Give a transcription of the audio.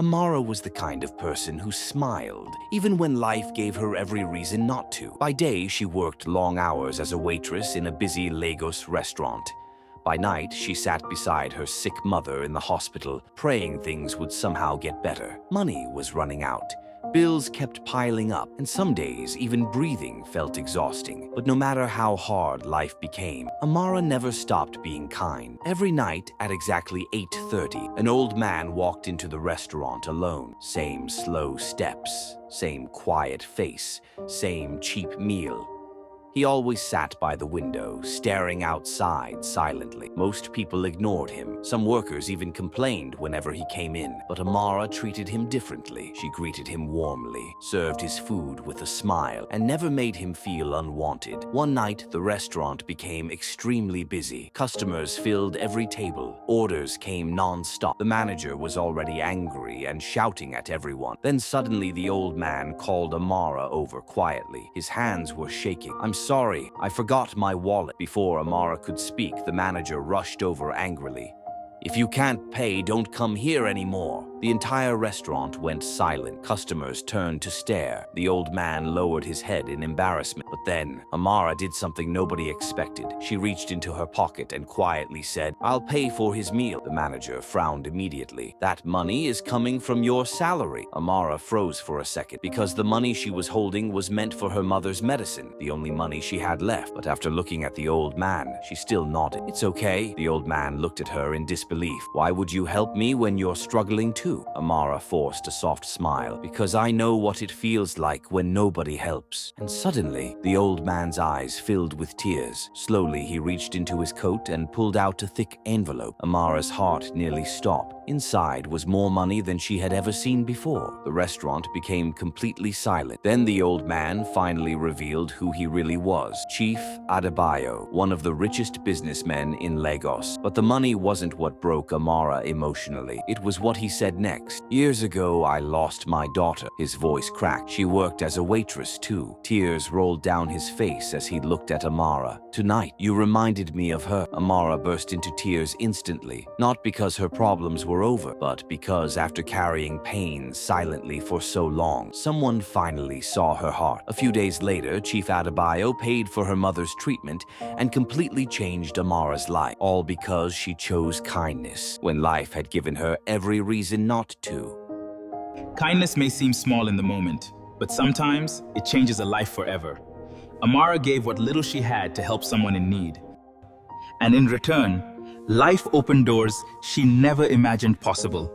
Amara was the kind of person who smiled, even when life gave her every reason not to. By day, she worked long hours as a waitress in a busy Lagos restaurant. By night, she sat beside her sick mother in the hospital, praying things would somehow get better. Money was running out. Bills kept piling up, and some days even breathing felt exhausting. But no matter how hard life became, Amara never stopped being kind. Every night at exactly 8:30, an old man walked into the restaurant alone. Same slow steps, same quiet face, same cheap meal. He always sat by the window, staring outside silently. Most people ignored him. Some workers even complained whenever he came in. But Amara treated him differently. She greeted him warmly, served his food with a smile, and never made him feel unwanted. One night, the restaurant became extremely busy. Customers filled every table. Orders came non-stop. The manager was already angry and shouting at everyone. Then suddenly the old man called Amara over quietly. His hands were shaking. "I'm sorry, I forgot my wallet." Before Amara could speak, the manager rushed over angrily. "If you can't pay, don't come here anymore." The entire restaurant went silent. Customers turned to stare. The old man lowered his head in embarrassment. But then, Amara did something nobody expected. She reached into her pocket and quietly said, "I'll pay for his meal." The manager frowned immediately. "That money is coming from your salary." Amara froze for a second, because the money she was holding was meant for her mother's medicine, the only money she had left. But after looking at the old man, she still nodded. "It's okay." The old man looked at her in disbelief. "Why would you help me when you're struggling too?" Amara forced a soft smile. "Because I know what it feels like when nobody helps." And suddenly, the old man's eyes filled with tears. Slowly, he reached into his coat and pulled out a thick envelope. Amara's heart nearly stopped. Inside was more money than she had ever seen before. The restaurant became completely silent. Then the old man finally revealed who he really was: Chief Adebayo, one of the richest businessmen in Lagos. But the money wasn't what broke Amara emotionally. It was what he said next. "Years ago, I lost my daughter." His voice cracked. "She worked as a waitress too." Tears rolled down his face as he looked at Amara. "Tonight, you reminded me of her." Amara burst into tears instantly, not because her problems were over, but because after carrying pain silently for so long, someone finally saw her heart. A few days later, Chief Adebayo paid for her mother's treatment and completely changed Amara's life, all because she chose kindness when life had given her every reason not to. Kindness may seem small in the moment, but sometimes it changes a life forever. Amara gave what little she had to help someone in need. And in return, life opened doors she never imagined possible.